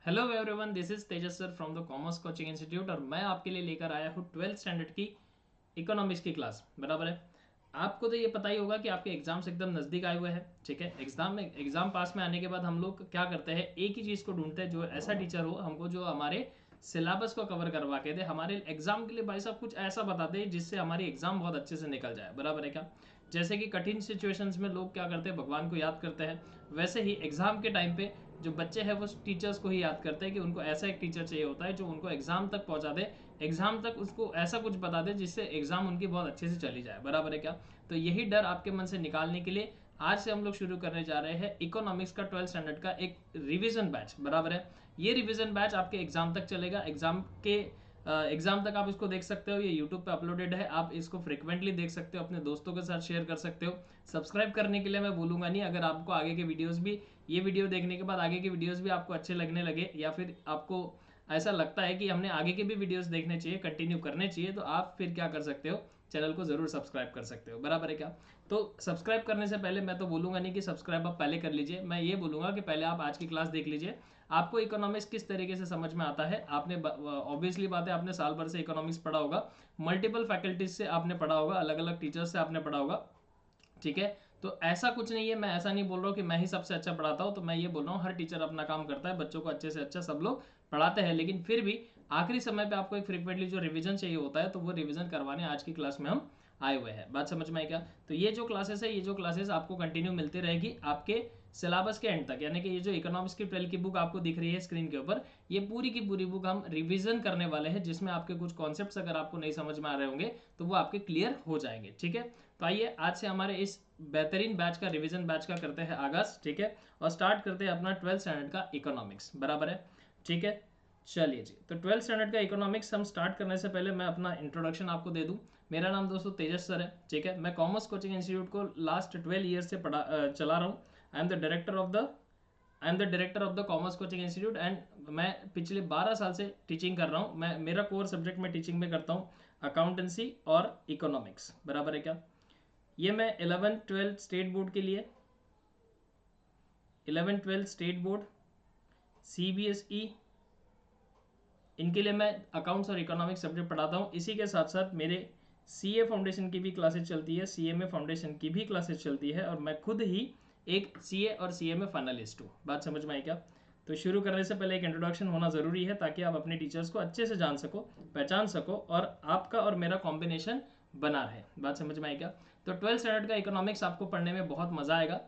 Hello everyone, this is Tejas sir from the commerce coaching institute और मैं आपके लिए लेकर आया हूँ 12th स्टैंडर्ड की इकोनॉमिक्स की क्लास। बराबर है। आपको तो ये पता ही होगा कि आपके एग्जाम्स एकदम नज़दीक आए हुए हैं। ठीक है, एग्जाम पास में आने के बाद हम लोग क्या करते हैं, एक ही चीज़ को ढूंढते हैं, जो ऐसा टीचर हो हमको जो हमारे सिलेबस को कवर करवा के दे, हमारे एग्जाम के लिए भाई साहब कुछ ऐसा बता दे जिससे हमारी एग्जाम बहुत अच्छे से निकल जाए। बराबर है क्या? जैसे कि कठिन सिचुएशंस में लोग क्या करते हैं, भगवान को याद करते हैं, वैसे ही एग्जाम के टाइम पे जो बच्चे हैं वो टीचर्स को ही याद करते हैं कि उनको ऐसा एक टीचर चाहिए होता है जो उनको एग्जाम तक पहुंचा दे, एग्जाम तक उसको ऐसा कुछ बता दे जिससे एग्जाम उनकी बहुत अच्छे से चली जाए। बराबर है क्या? तो यही डर आपके मन से निकालने के लिए आज से हम लोग शुरू करने जा रहे हैं इकोनॉमिक्स का 12th स्टैंडर्ड का एक रिवीजन बैच। बराबर है। ये रिवीजन बैच आपके एग्जाम तक चलेगा। एग्जाम तक आप इसको देख सकते हो, ये यूट्यूब पे अपलोडेड है, आप इसको फ्रिक्वेंटली देख सकते हो, अपने दोस्तों के साथ शेयर कर सकते हो। सब्सक्राइब करने के लिए मैं बोलूंगा नहीं, अगर आपको आगे के वीडियोस भी, ये वीडियो देखने के बाद आगे के वीडियोस भी आपको अच्छे लगने लगे या फिर आपको ऐसा लगता है कि हमने आगे के भी वीडियोस देखने चाहिए, कंटिन्यू करने चाहिए, तो आप फिर क्या कर सकते हो, चैनल को जरूर सब्सक्राइब कर सकते हो। बराबर है क्या? तो सब्सक्राइब करने से पहले मैं तो बोलूंगा नहीं कि सब्सक्राइब आप पहले कर लीजिए, मैं ये बोलूंगा कि पहले आप आज की क्लास देख लीजिए। आपको इकोनॉमिक्स किस तरीके से समझ में आता है, आपने ऑब्वियसली बात है, आपने साल भर से इकोनॉमिक्स पढ़ा होगा, मल्टीपल फैकल्टीज से आपने पढ़ा होगा, अलग अलग टीचर्स से आपने पढ़ा होगा। ठीक है, तो ऐसा कुछ नहीं है, मैं ऐसा नहीं बोल रहा हूँ कि मैं ही सबसे अच्छा पढ़ाता हूँ, तो मैं ये बोल रहा हूँ हर टीचर अपना काम करता है, बच्चों को अच्छे से अच्छा सब लोग पढ़ाते हैं, लेकिन फिर भी आखिरी समय पे आपको एक फ्रिक्वेंटली जो रिवीजन चाहिए होता है, तो वो रिवीजन करवाने आज की क्लास में हम आए हुए हैं। बात समझ में आई क्या? तो ये जो क्लासेस है, ये जो क्लासेस आपको कंटिन्यू मिलती रहेगी आपके सिलेबस के एंड तक, यानी कि ये जो इकोनॉमिक्स की 12 की बुक आपको दिख रही है स्क्रीन के ऊपर, ये पूरी की पूरी बुक हम रिवीजन करने वाले हैं, जिसमें आपके कुछ कॉन्सेप्ट्स अगर आपको नहीं समझ में आ रहे होंगे तो वो आपके क्लियर हो जाएंगे। ठीक है, तो आइए आज से हमारे इस बेहतरीन बैच का, रिवीजन बैच का करते हैं आगाज। ठीक है, और स्टार्ट करते हैं अपना 12th स्टैंडर्ड का इकोनॉमिक्स। बराबर है। ठीक है, चलिए जी, तो 12th स्टैंडर्ड का इकोनॉमिक्स हम स्टार्ट करने से पहले मैं अपना इंट्रोडक्शन आपको दे दूं। मेरा नाम दोस्तों तेजस सर है। ठीक है, मैं कॉमर्स कोचिंग इंस्टीट्यूट को लास्ट 12 ईयर से चला रहा हूँ। I am the director of the commerce coaching institute and मैं पिछले 12 साल से टीचिंग कर रहा हूँ। मैं मेरा कोर सब्जेक्ट में टीचिंग में करता हूँ अकाउंटेंसी और इकोनॉमिक्स। बराबर है क्या? ये मैं 11th 12th स्टेट बोर्ड के लिए, 11th 12th state board, CBSE, इनके लिए मैं अकाउंट्स और इकोनॉमिक्स सब्जेक्ट पढ़ाता हूँ। इसी के साथ साथ मेरे CA फाउंडेशन की भी क्लासेस चलती है, CMA फाउंडेशन की भी क्लासेस चलती है, और मैं खुद ही एक CA और CMA फाइनलिस्ट हूँ। बात समझ में आई क्या? तो शुरू करने से पहले एक इंट्रोडक्शन होना ज़रूरी है, ताकि आप अपने टीचर्स को अच्छे से जान सको, पहचान सको, और आपका और मेरा कॉम्बिनेशन बना रहे। बात समझ में आई क्या? तो 12th स्टैंडर्ड का इकोनॉमिक्स आपको पढ़ने में बहुत मज़ा आएगा।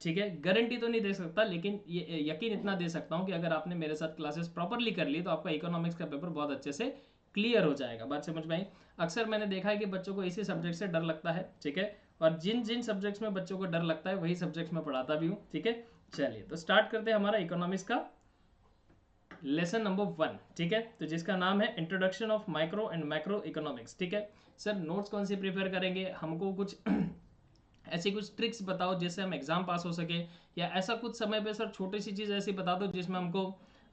ठीक है, गारंटी तो नहीं दे सकता, लेकिन ये यकीन इतना दे सकता हूँ कि अगर आपने मेरे साथ क्लासेस प्रॉपरली कर ली तो आपका इकोनॉमिक्स का पेपर बहुत अच्छे से क्लियर हो जाएगा। बात समझ में आई? अक्सर मैंने देखा है कि बच्चों को इसी सब्जेक्ट से डर लगता है। ठीक है, और जिन जिन सब्जेक्ट्स में बच्चों को डर लगता है वही सब्जेक्ट्स में पढ़ाता भी हूँ। ठीक है, चलिए तो स्टार्ट करते हैं हमारा इकोनॉमिक्स का लेसन नंबर 1। ठीक है, तो जिसका नाम है introduction of micro and macro economics. ठीक है सर, नोट्स कौन सी प्रिपेयर करेंगे, हमको कुछ ऐसी कुछ ट्रिक्स बताओ जिससे हम एग्जाम पास हो सके, या ऐसा कुछ समय पे सर छोटी सी चीज़ ऐसी बता दो जिसमें हमको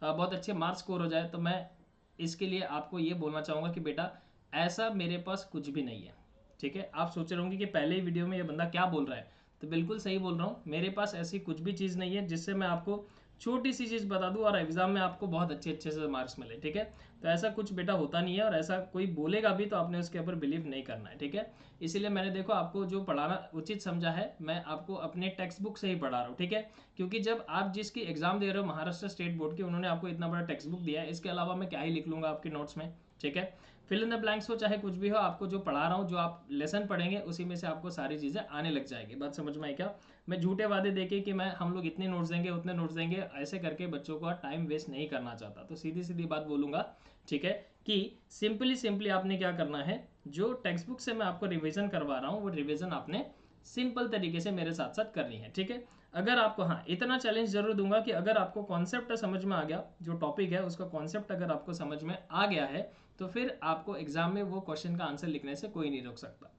बहुत अच्छे मार्क्स स्कोर हो जाए। तो मैं इसके लिए आपको ये बोलना चाहूँगा कि बेटा ऐसा मेरे पास कुछ भी नहीं है। ठीक है, आप सोच रहे होंगे कि पहले ही वीडियो में ये बंदा क्या बोल रहा है, तो बिल्कुल सही बोल रहा हूँ, मेरे पास ऐसी कुछ भी चीज़ नहीं है जिससे मैं आपको छोटी सी चीज़ बता दूं और एग्जाम में आपको बहुत अच्छे अच्छे से मार्क्स मिले। ठीक है, तो ऐसा कुछ बेटा होता नहीं है, और ऐसा कोई बोलेगा भी तो आपने उसके ऊपर बिलीव नहीं करना है। ठीक है, इसीलिए मैंने देखो आपको जो पढ़ाना उचित समझा है, मैं आपको अपने टेक्स्ट बुक से ही पढ़ा रहा हूँ। ठीक है, क्योंकि जब आप जिसकी एग्जाम दे रहे हो महाराष्ट्र स्टेट बोर्ड की, उन्होंने आपको इतना बड़ा टेक्स्ट बुक दिया है, इसके अलावा मैं क्या ही लिख लूंगा आपके नोट्स में। ठीक है, फिल इन द ब्लैंक्स हो चाहे कुछ भी हो, आपको जो पढ़ा रहा हूँ, जो आप लेसन पढ़ेंगे उसी में से आपको सारी चीज़ें आने लग जाएगी। बात समझ में आई क्या? मैं झूठे वादे देके कि मैं हम लोग इतने नोट्स देंगे उतने नोट्स देंगे ऐसे करके बच्चों का टाइम वेस्ट नहीं करना चाहता। तो सीधी सीधी बात बोलूंगा, ठीक है, कि सिंपली सिंपली आपने क्या करना है, जो टेक्स्ट बुक से मैं आपको रिवीजन करवा रहा हूँ वो रिवीजन आपने सिंपल तरीके से मेरे साथ साथ करनी है। ठीक है, अगर आपको, हाँ इतना चैलेंज जरूर दूंगा कि अगर आपको कॉन्सेप्ट समझ में आ गया, जो टॉपिक है उसका कॉन्सेप्ट अगर आपको समझ में आ गया है, तो फिर आपको एग्जाम में वो क्वेश्चन का आंसर लिखने से कोई नहीं रोक सकता।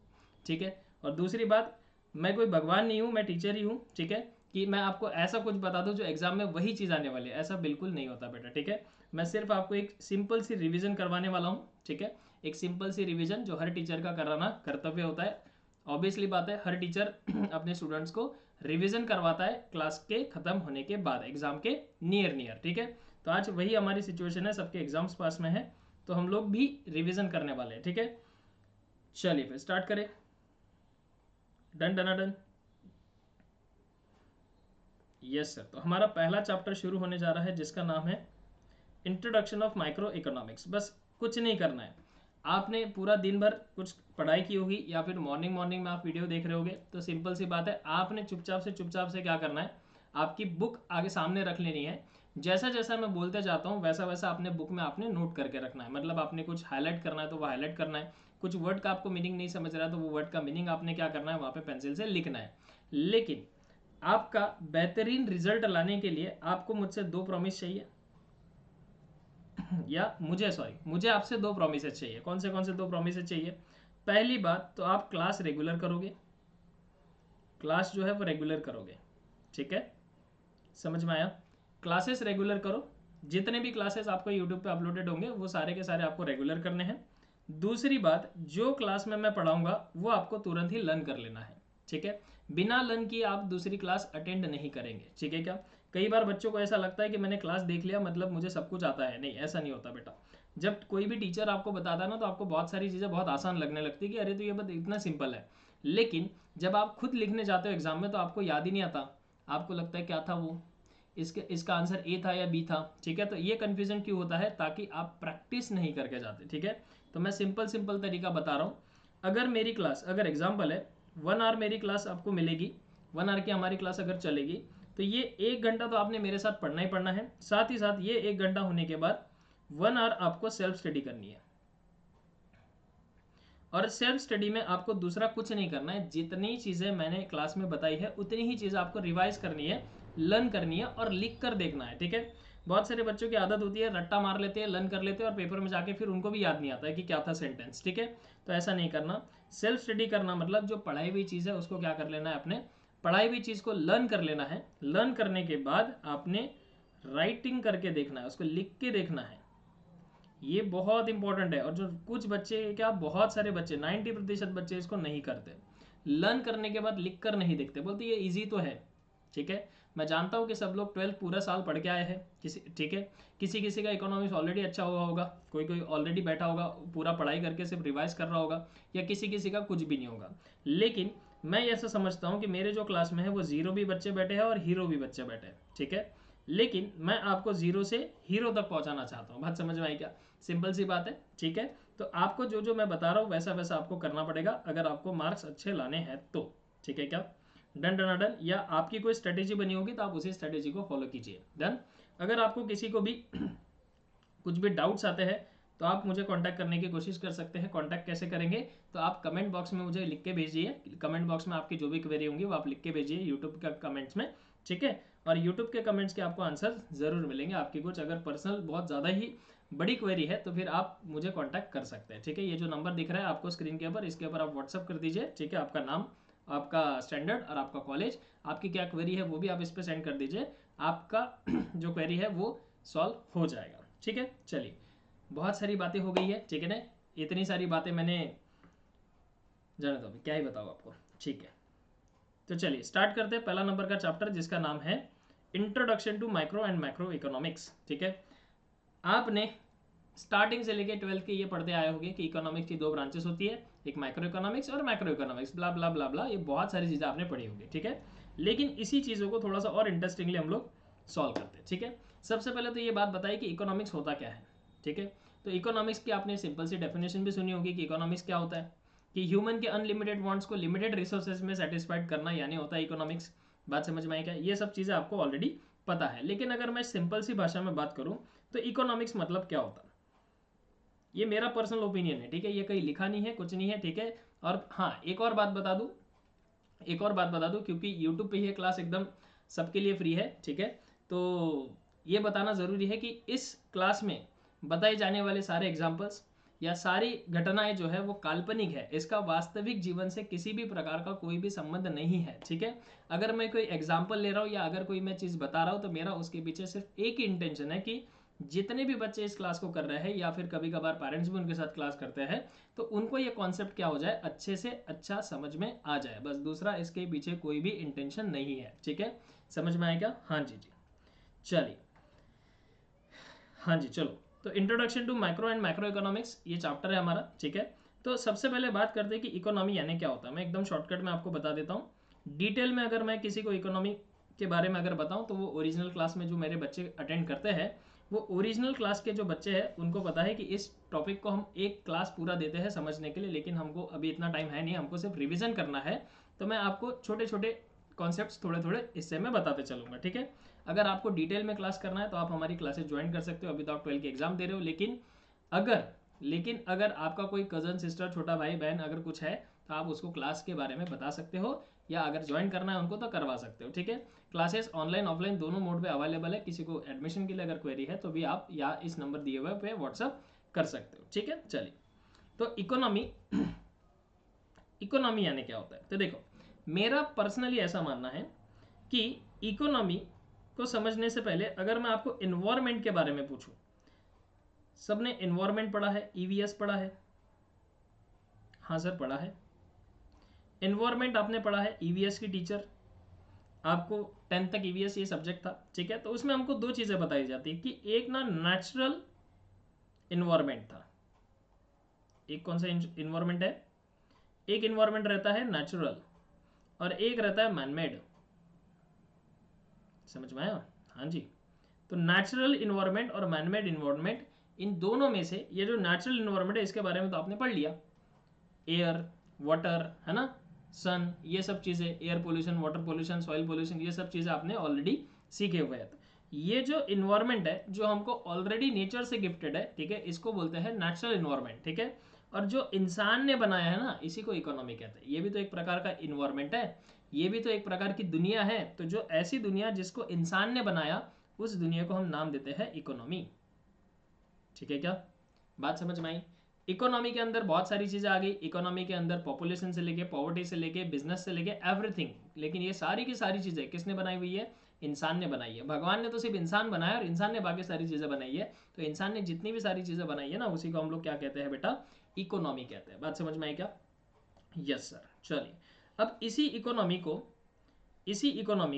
ठीक है, और दूसरी बात, मैं कोई भगवान नहीं हूँ, मैं टीचर ही हूँ। ठीक है, कि मैं आपको ऐसा कुछ बता दूं जो एग्जाम में वही चीज़ आने वाली है, ऐसा बिल्कुल नहीं होता बेटा। ठीक है, मैं सिर्फ आपको एक सिंपल सी रिवीजन करवाने वाला हूँ। ठीक है, एक सिंपल सी रिवीजन जो हर टीचर का कराना कर्तव्य होता है। ऑब्वियसली बात है, हर टीचर अपने स्टूडेंट्स को रिवीजन करवाता है क्लास के खत्म होने के बाद, एग्जाम के नियर, ठीक है। तो आज वही हमारी सिचुएशन है, सबके एग्जाम्स पास में है, तो हम लोग भी रिवीजन करने वाले हैं, ठीक है। चलिए फिर स्टार्ट करें। Done done done. Yes sir, तो हमारा पहला चैप्टर शुरू होने जा रहा है जिसका नाम है इंट्रोडक्शन ऑफ माइक्रो इकोनॉमिक्स। बस कुछ नहीं करना है, आपने पूरा दिन भर कुछ पढ़ाई की होगी या फिर मॉर्निंग में आप वीडियो देख रहे होगे, तो सिंपल सी बात है, आपने चुपचाप से क्या करना है, आपकी बुक आगे सामने रख लेनी है। जैसा जैसा मैं बोलते जाता हूँ वैसा वैसा अपने बुक में आपने नोट करके रखना है। मतलब आपने कुछ हाईलाइट करना है तो वो हाईलाइट करना है, कुछ वर्ड का आपको मीनिंग नहीं समझ रहा है तो वो वर्ड का मीनिंग आपने क्या करना है, वहाँ पे पेंसिल से लिखना है। लेकिन आपका बेहतरीन रिजल्ट लाने के लिए आपको मुझसे 2 प्रॉमिस चाहिए, या मुझे आपसे 2 प्रॉमिसेस चाहिए। कौन से 2 प्रॉमिसेस चाहिए? पहली बात तो आप क्लास रेगुलर करोगे, क्लास जो है वो रेगुलर करोगे, ठीक है, समझ में आया? क्लासेस रेगुलर करो, जितने भी क्लासेस आपको यूट्यूब पे अपलोडेड होंगे वो सारे के सारे आपको रेगुलर करने हैं। दूसरी बात, जो क्लास में मैं पढ़ाऊंगा वो आपको तुरंत ही लर्न कर लेना है, ठीक है। बिना लर्न किए आप दूसरी क्लास अटेंड नहीं करेंगे, ठीक है क्या? कई बार बच्चों को ऐसा लगता है कि मैंने क्लास देख लिया मतलब मुझे सब कुछ आता है। नहीं, ऐसा नहीं होता बेटा। जब कोई भी टीचर आपको बताता है ना तो आपको बहुत सारी चीज़ें बहुत आसान लगने लगती है कि अरे तो ये बात इतना सिंपल है। लेकिन जब आप खुद लिखने जाते हो एग्जाम में तो आपको याद ही नहीं आता, आपको लगता है क्या था वो, इसका आंसर ए था या बी था, ठीक है। तो ये कन्फ्यूजन क्यों होता है? ताकि आप प्रैक्टिस नहीं करके जाते, ठीक है। तो मैं सिंपल तरीका बता रहा हूँ। अगर मेरी क्लास, अगर एग्जाम्पल है 1 आवर मेरी क्लास आपको मिलेगी, 1 आवर की हमारी क्लास अगर चलेगी, तो ये 1 घंटा तो आपने मेरे साथ पढ़ना ही पढ़ना है। साथ ही साथ ये 1 घंटा होने के बाद 1 आवर आपको सेल्फ स्टडी करनी है। और सेल्फ स्टडी में आपको दूसरा कुछ नहीं करना है, जितनी चीज़ें मैंने क्लास में बताई है उतनी ही चीज़ आपको रिवाइज करनी है, लर्न करनी है और लिख कर देखना है, ठीक है। बहुत सारे बच्चों की आदत होती है रट्टा मार लेते हैं, लर्न कर लेते हैं और पेपर में जाके फिर उनको भी याद नहीं आता है कि क्या था सेंटेंस, ठीक है। तो ऐसा नहीं करना। सेल्फ स्टडी करना मतलब जो पढ़ाई हुई चीज़ है उसको क्या कर लेना है, अपने पढ़ाई हुई चीज़ को लर्न कर लेना है। लर्न करने के बाद आपने राइटिंग करके देखना है, उसको लिख के देखना है, ये बहुत इंपॉर्टेंट है। और जो कुछ बच्चे, क्या बहुत सारे बच्चे, 90% बच्चे इसको नहीं करते। लर्न करने के बाद लिख कर नहीं देखते, बोलते ये इजी तो है, ठीक है। मैं जानता हूँ कि सब लोग 12th पूरा साल पढ़ के आए हैं, किसी, ठीक है, किसी किसी का इकोनॉमिक्स ऑलरेडी अच्छा हुआ होगा, कोई ऑलरेडी बैठा होगा पूरा पढ़ाई करके सिर्फ रिवाइज कर रहा होगा, या किसी किसी का कुछ भी नहीं होगा। लेकिन मैं ऐसा समझता हूँ कि मेरे जो क्लास में है वो 0 भी बच्चे बैठे हैं और हीरो भी बच्चे बैठे हैं, ठीक है। लेकिन मैं आपको 0 से हीरो तक पहुंचाना चाहता हूँ। बात समझ में आई क्या? सिंपल सी बात है, ठीक है। तो आपको जो जो मैं बता रहा हूँ वैसा वैसा आपको करना पड़ेगा अगर आपको मार्क्स अच्छे लाने हैं तो, ठीक है क्या? Done done done. या आपकी कोई स्ट्रेटेजी बनी होगी तो आप उसी स्ट्रेटेजी को फॉलो कीजिए। डन। अगर आपको किसी को भी कुछ भी डाउट्स आते हैं तो आप मुझे कांटेक्ट करने की कोशिश कर सकते हैं। कांटेक्ट कैसे करेंगे? तो आप कमेंट बॉक्स में मुझे लिख के भेजिए, कमेंट बॉक्स में आपकी जो भी क्वेरी होंगी वो आप लिख के भेजिए यूट्यूब का कमेंट्स में, ठीक है। और यूट्यूब के कमेंट्स के आपको आंसर जरूर मिलेंगे। आपकी कुछ अगर पर्सनल बहुत ज़्यादा ही बड़ी क्वेरी है तो फिर आप मुझे कांटेक्ट कर सकते हैं, ठीक है। ये जो नंबर दिख रहा है आपको स्क्रीन के ऊपर, इसके ऊपर आप व्हाट्सअप कर दीजिए, ठीक है। आपका नाम, आपका स्टैंडर्ड और आपका कॉलेज, आपकी क्या क्वेरी है वो भी आप इस पर सेंड कर दीजिए। आपका जो क्वेरी है वो सॉल्व हो जाएगा, ठीक है। चलिए, बहुत सारी बातें हो गई है, ठीक है ना। इतनी सारी बातें मैंने, जाने दो अभी क्या ही बताऊँ आपको, ठीक है। तो चलिए स्टार्ट करते हैं पहला नंबर का चैप्टर जिसका नाम है introduction to micro and macro economics, ठीक है। आपने स्टार्टिंग से लेके 12th के ये पढ़ते आए होंगे कि इकोनॉमिक्स की 2 ब्रांचेस होती है, एक माइक्रो इकोनॉमिक्स और मैक्रो इकोनॉमिक्स, ब्ला ब्ला ब्ला ब्ला, ये बहुत सारी चीज़ें आपने पढ़ी होंगी, ठीक है। लेकिन इसी चीज़ों को थोड़ा सा और इंटरेस्टिंगली हम लोग सॉल्व करते हैं, ठीक है। सबसे पहले तो ये बात बताइए कि इकोनॉमिक्स होता क्या है, ठीक है। तो इकोनॉमिक्स की आपने सिंपल सी डेफिनेशन भी सुनी होगी कि इकोनॉमिक्स क्या होता है, कि ह्यूमन के अनलिमिटेड वांट्स को लिमिटेड रिसोर्सेज में सेटिस्फाइड करना, यानी होता है इकोनॉमिक्स। बात समझ में आई क्या? ये सब चीज़ें आपको ऑलरेडी पता है। लेकिन अगर मैं सिंपल सी भाषा में बात करूँ तो इकोनॉमिक्स मतलब क्या होता है, ये मेरा पर्सनल ओपिनियन है, ठीक है। ये कहीं लिखा नहीं है, कुछ नहीं है, ठीक है। और हाँ, एक और बात बता दूं, क्योंकि यूट्यूब पे ये क्लास एकदम सबके लिए फ्री है, ठीक है। तो ये बताना ज़रूरी है कि इस क्लास में बताए जाने वाले सारे एग्जाम्पल्स या सारी घटनाएं जो है वो काल्पनिक है, इसका वास्तविक जीवन से किसी भी प्रकार का कोई भी संबंध नहीं है, ठीक है। अगर मैं कोई एग्जाम्पल ले रहा हूँ या अगर कोई मैं चीज़ बता रहा हूँ तो मेरा उसके पीछे सिर्फ एक ही इंटेंशन है कि जितने भी बच्चे इस क्लास को कर रहे हैं या फिर कभी कभार पेरेंट्स भी उनके साथ क्लास करते हैं, तो उनको ये कॉन्सेप्ट क्या हो जाए, अच्छे से अच्छा समझ में आ जाए, बस दूसरा इसके पीछे कोई भी इंटेंशन नहीं है। ठीक है, समझ में आएगा? हाँ जी जी, चलिए, हाँ जी चलो। तो introduction to micro and macro economics ये चैप्टर है हमारा। ठीक है, तो सबसे पहले बात करते हैं कि इकोनॉमी यानी क्या होता है। मैं एकदम शॉर्टकट में आपको बता देता हूँ। डिटेल में अगर मैं किसी को इकोनॉमी के बारे में अगर बताऊँ, तो वो ओरिजिनल क्लास में जो मेरे बच्चे अटेंड करते हैं, वो ओरिजिनल क्लास के जो बच्चे हैं उनको पता है कि इस टॉपिक को हम एक क्लास पूरा देते हैं समझने के लिए, लेकिन हमको अभी इतना टाइम है नहीं, हमको सिर्फ रिविजन करना है। तो मैं आपको छोटे छोटे कॉन्सेप्ट्स थोड़े थोड़े इससे मैं बताते चलूँगा। ठीक है, अगर आपको डिटेल में क्लास करना है तो आप हमारी क्लासेस ज्वाइन कर सकते हो। अभी तो आप 12 के एग्जाम दे रहे हो, लेकिन अगर आपका कोई कजन सिस्टर छोटा भाई बहन अगर कुछ है, तो आप उसको क्लास के बारे में बता सकते हो, या अगर ज्वाइन करना है उनको तो करवा सकते हो। ठीक है, क्लासेस ऑनलाइन ऑफलाइन दोनों मोड पे अवेलेबल है। किसी को एडमिशन के लिए अगर क्वेरी है तो भी आप या इस नंबर दिए हुए पे व्हाट्सअप कर सकते हो। ठीक है, चलिए, तो इकोनॉमी इकोनॉमी यानी क्या होता है। तो देखो, मेरा पर्सनली ऐसा मानना है कि इकोनॉमी को समझने से पहले अगर मैं आपको इन्वायरमेंट के बारे में पूछूं, सबने इन्वायरमेंट पढ़ा है, ईवीएस पढ़ा है? हाँ सर पढ़ा है। इन्वायरमेंट आपने पढ़ा है, ईवीएस की टीचर, आपको 10th तक ईवीएस ये सब्जेक्ट था। ठीक है, तो उसमें हमको दो चीजें बताई जाती है कि एक ना नेचुरल इन्वायरमेंट था। एक कौन सा इन्वायरमेंट है? एक इन्वायरमेंट रहता है नेचुरल और एक रहता है मैनमेड। समझ में आया? हाँ जी। तो नेचुरल इन्वायरमेंट और मैनमेड इन्वायरमेंट, इन दोनों में से ये जो नेचुरल इन्वायरमेंट है इसके बारे में तो आपने पढ़ लिया, एयर, वाटर, है ना, सन, ये सब चीज़ें, air pollution, water pollution, soil pollution, ये सब चीज़ें आपने ऑलरेडी सीखे हुए हैं। ये जो इन्वायरमेंट है जो हमको ऑलरेडी नेचर से गिफ्टेड है, ठीक है, इसको बोलते हैं नेचुरल इन्वायरमेंट। ठीक है, और जो इंसान ने बनाया है ना, इसी को इकोनॉमी कहते हैं। ये भी तो एक प्रकार का इन्वायरमेंट है, ये भी तो एक प्रकार की दुनिया है। तो जो ऐसी दुनिया जिसको इंसान ने बनाया, उस दुनिया को हम नाम देते हैं इकोनॉमी। ठीक है, क्या बात समझ में आई? इकोनॉमी के अंदर बहुत सारी चीजें आ गई। इकोनॉमी के अंदर पॉपुलेशन से लेके, पॉवर्टी से लेके, बिजनेस से लेके, एवरीथिंग। लेकिन ये सारी की सारी चीजें किसने बनाई हुई है? इंसान ने बनाई है। भगवान ने तो सिर्फ इंसान बनाया और इंसान ने बाकी सारी चीजें बनाई है। तो इंसान ने जितनी भी सारी चीजें बनाई है ना, उसी को हम लोग क्या कहते हैं बेटा? इकोनॉमी कहते हैं। बात समझ में आई क्या? Yes sir. चलिए, अब इसी इकोनॉमी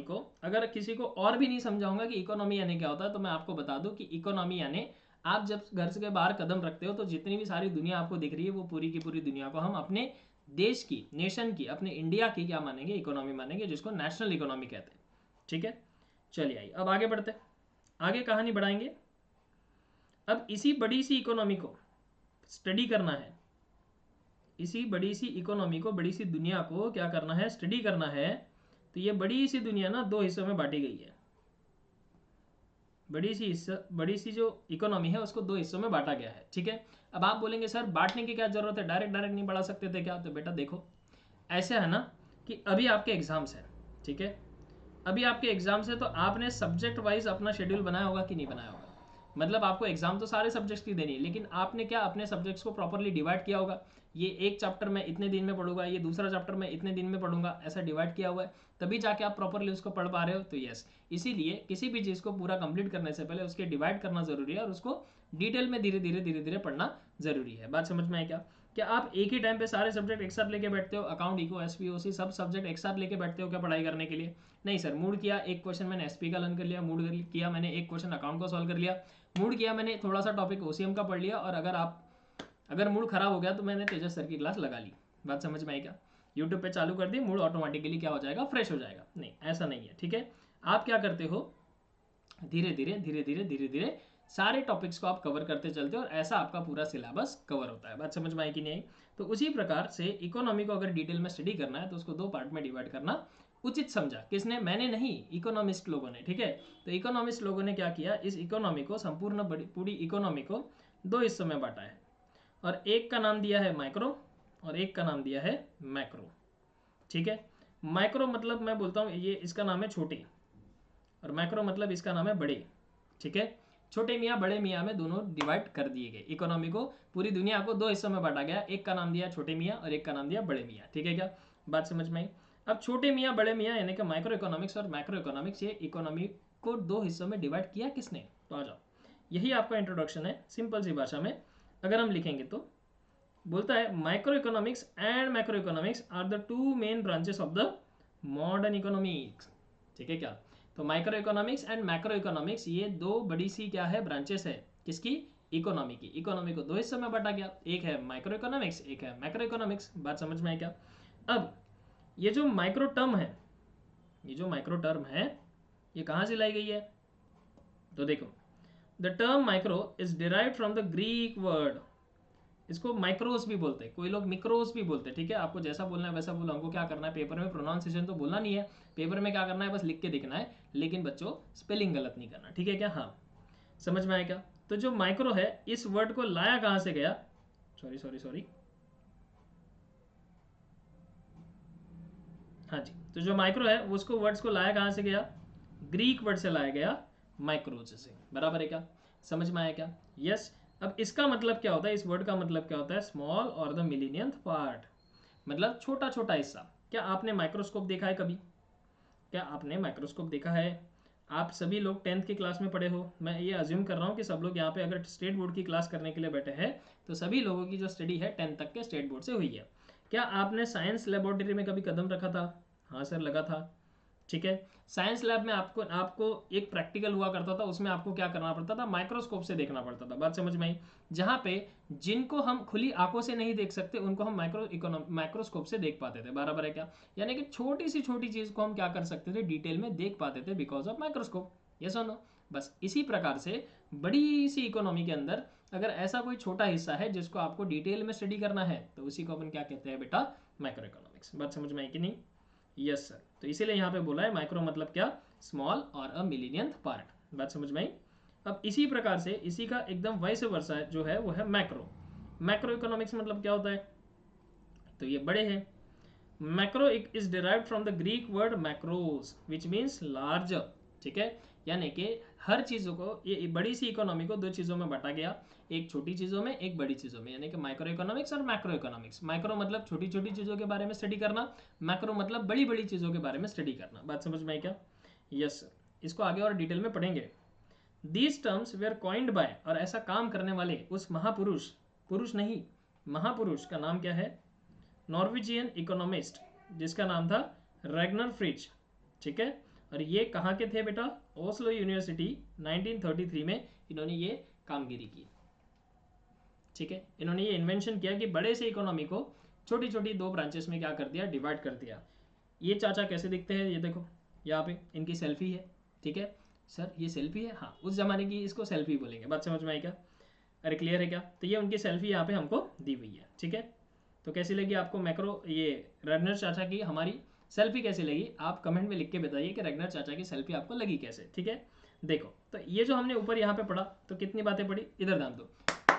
को अगर किसी को और भी नहीं समझाऊंगा कि इकोनॉमी यानी क्या होता है, तो मैं आपको बता दूं कि इकोनॉमी यानी आप जब घर से बाहर कदम रखते हो तो जितनी भी सारी दुनिया आपको दिख रही है, वो पूरी की पूरी दुनिया को हम अपने देश की, नेशन की, अपने इंडिया की क्या मानेंगे? इकोनॉमी मानेंगे, जिसको नेशनल इकोनॉमी कहते हैं। ठीक है, चलिए आइए अब आगे बढ़ते, आगे कहानी बढ़ाएंगे। अब इसी बड़ी सी इकोनॉमी को स्टडी करना है, इसी बड़ी सी इकोनॉमी को, बड़ी सी दुनिया को क्या करना है? स्टडी करना है। तो ये बड़ी सी दुनिया ना दो हिस्सों में बांटी गई है। बड़ी सी जो इकोनॉमी है उसको दो हिस्सों में बांटा गया है। ठीक है, अब आप बोलेंगे सर बांटने की क्या जरूरत है, डायरेक्ट डायरेक्ट नहीं बढ़ा सकते थे क्या? तो बेटा देखो, ऐसे है ना कि अभी आपके एग्जाम्स हैं। ठीक है, अभी आपके एग्जाम्स है, तो आपने सब्जेक्ट वाइज अपना शेड्यूल बनाया होगा कि नहीं बनाया होगा? मतलब आपको एग्जाम तो सारे सब्जेक्ट्स की देनी है, लेकिन आपने क्या अपने सब्जेक्ट्स को प्रॉपरली डिवाइड किया होगा? ये एक चैप्टर में इतने दिन में पढ़ूंगा, ये दूसरा चैप्टर में इतने दिन में पढ़ूंगा, ऐसा डिवाइड किया हुआ है, तभी जाके आप प्रॉपरली उसको पढ़ पा रहे हो। तो यस, इसीलिए किसी भी चीज़ को पूरा कंप्लीट करने से पहले उसके डिवाइड करना जरूरी है और उसको डिटेल में धीरे धीरे पढ़ना जरूरी है। बात समझ में आए क्या? क्या आप एक ही टाइम पे सारे सब्जेक्ट एक साथ लेके बैठते हो? अकाउंट, इको, एसपी, ओसी सब सब्जेक्ट एक साथ लेके बैठते हो क्या पढ़ाई करने के लिए? नहीं सर, मूड किया एक क्वेश्चन मैंने एसपी का लर्न कर लिया, मूड किया मैंने एक क्वेश्चन अकाउंट का सॉल्व कर लिया, मूड किया मैंने थोड़ा सा टॉपिक ओसीएम का पढ़ लिया, और अगर मूड खराब हो गया तो मैंने तेजस सर की क्लास लगा ली। बात समझ में आई क्या? यूट्यूब पे चालू कर दी, मूड ऑटोमेटिकली क्या हो जाएगा? फ्रेश हो जाएगा? नहीं, ऐसा नहीं है। ठीक है, आप क्या करते हो? धीरे धीरे सारे टॉपिक्स को आप कवर करते चलते हो, और ऐसा आपका पूरा सिलेबस कवर होता है। बात समझ में आई कि नहीं आई? तो उसी प्रकार से इकोनॉमी को अगर डिटेल में स्टडी करना है तो उसको दो पार्ट में डिवाइड करना उचित समझा। किसने? मैंने नहीं, इकोनॉमिस्ट लोगों ने। ठीक है, तो इकोनॉमिस्ट लोगों ने क्या किया? इस इकोनॉमी को, संपूर्ण पूरी इकोनॉमी को दो हिस्सों में बांटा है, और एक का नाम दिया है माइक्रो और एक का नाम दिया है मैक्रो। ठीक है, माइक्रो मतलब मैं बोलता हूँ ये इसका नाम है छोटे, और मैक्रो मतलब इसका नाम है बड़े। ठीक है, छोटे मियाँ बड़े मियाँ में दोनों डिवाइड कर दिए गए। इकोनॉमी को, पूरी दुनिया को दो हिस्सों में बांटा गया, एक का नाम दिया छोटे मियाँ और एक का नाम दिया बड़े मियाँ। ठीक है, क्या बात समझ में आई? अब छोटे मियाँ बड़े मियाँ यानी कि माइक्रो इकोनॉमिक्स और मैक्रो इकोनॉमिक्स, ये इकोनॉमी को दो हिस्सों में डिवाइड किया किसने? तो आ जाओ, यही आपका इंट्रोडक्शन है सिंपल सी भाषा में अगर हम लिखेंगे तो। बोलता है micro economics and macro economics are the two main branches of the modern economics. ठीक है क्या? तो micro economics and macro economics ये दो बड़ी सी क्या है ब्रांचेस है किसकी? इकोनॉमी की। इकोनॉमी को दो हिस्सों में बांटा गया, एक है माइक्रो इकोनॉमिक्स, एक है मैक्रो इकोनॉमिक्स। बात समझ में आई क्या? अब ये जो माइक्रो टर्म है, ये जो माइक्रो टर्म है ये कहाँ से लाई गई है? तो देखो, the term micro is derived from the Greek word, इसको माइक्रोस भी बोलते हैं, कोई लोग मिक्रोस भी बोलते हैं। ठीक है, आपको जैसा बोलना है वैसा बोलो, हमको क्या करना है पेपर में प्रोनाउंसिएशन तो बोलना नहीं है, पेपर में क्या करना है बस लिख के दिखना है, लेकिन बच्चों स्पेलिंग गलत नहीं करना। ठीक है क्या? हाँ, समझ में आया क्या? तो जो माइक्रो है इस वर्ड को लाया कहाँ से गया? सॉरी सॉरी सॉरी, हाँ जी, तो जो माइक्रो है उसको वर्ड्स को लाया कहाँ से गया? ग्रीक वर्ड से लाया गया, माइक्रोज से। बराबर है क्या? समझ में आया क्या? यस। अब इसका मतलब क्या होता है, इस वर्ड का मतलब क्या होता है? स्मॉल और द मिलीनियंथ पार्ट, मतलब छोटा छोटा हिस्सा। क्या आपने माइक्रोस्कोप देखा है कभी? क्या आपने माइक्रोस्कोप देखा है? आप सभी लोग 10th की क्लास में पढ़े हो, मैं ये अज्यूम कर रहा हूँ कि सब लोग यहाँ पे अगर स्टेट बोर्ड की क्लास करने के लिए बैठे हैं तो सभी लोगों की जो स्टडी है 10th तक के स्टेट बोर्ड से हुई है। क्या आपने साइंस लेबोरेटरी में कभी कदम रखा था? हाँ सर, लगा था। ठीक है, साइंस लैब में आपको आपको एक प्रैक्टिकल हुआ करता था, उसमें आपको क्या करना पड़ता था? माइक्रोस्कोप से देखना पड़ता था। बात समझ में आई? जहाँ पे जिनको हम खुली आंखों से नहीं देख सकते उनको हम माइक्रोस्कोप से देख पाते थे। बराबर है क्या? यानी कि छोटी सी छोटी चीज को हम क्या कर सकते थे? डिटेल में देख पाते थे बिकॉज ऑफ माइक्रोस्कोप। यस और नो? बस इसी प्रकार से बड़ी सी इकोनॉमी के अंदर अगर ऐसा कोई छोटा हिस्सा है जिसको आपको डिटेल में स्टडी करना है तो उसी को अपन क्या कहते हैं बेटा? Macro economics. बात समझ में आई कि नहीं? Yes sir. तो इसीलिए यहाँ पे बोला है माइक्रो मतलब क्या? स्मॉल और अ मिलीनियंथ पार्ट। बात समझ में आई? अब इसी प्रकार से इसी का एकदम वाइस वर्सा जो है वो है मैक्रो। मैक्रो इकोनॉमिक्स मतलब क्या होता है? तो ये बड़े हैं। Macro is derived from the Greek word macros which means larger. ठीक है, यानी कि हर चीज़ों को, ये बड़ी सी इकोनॉमी को दो चीज़ों में बांटा गया, एक छोटी चीज़ों में एक बड़ी चीज़ों में, यानी कि माइक्रो इकोनॉमिक्स और मैक्रो इकोनॉमिक्स। माइक्रो मतलब छोटी छोटी चीज़ों के बारे में स्टडी करना, मैक्रो मतलब बड़ी बड़ी चीज़ों के बारे में स्टडी करना। बात समझ में आई क्या? यस सर, इसको आगे और डिटेल में पढ़ेंगे। These terms were coined by, और ऐसा काम करने वाले उस महापुरुष, पुरुष नहीं महापुरुष का नाम क्या है? नॉर्वेजियन इकोनॉमिस्ट जिसका नाम था रैग्नर फ्रिज। ठीक है, और ये कहाँ के थे बेटा? ओस्लो यूनिवर्सिटी 1933 में इन्होंने ये कामगिरी की। ठीक है, इन्होंने ये इन्वेंशन किया कि बड़े से इकोनॉमी को छोटी छोटी दो ब्रांचेस में क्या कर दिया? डिवाइड कर दिया। ये चाचा कैसे दिखते हैं? ये देखो यहाँ पे इनकी सेल्फी है। ठीक है सर, ये सेल्फी है? हाँ, उस जमाने की इसको सेल्फी बोलेंगे। बात समझ में आई क्या? अरे क्लियर है क्या? तो ये उनकी सेल्फी यहाँ पे हमको दी हुई है। ठीक है, तो कैसी लगी आपको मैक्रो, ये रैग्नर चाचा की हमारी सेल्फी कैसी लगी? आप कमेंट में लिख के बताइए कि रैग्नर चाचा की सेल्फी आपको लगी कैसे। ठीक है, देखो तो ये जो हमने ऊपर यहाँ पे पढ़ा तो कितनी बातें पढ़ी, इधर ध्यान दो,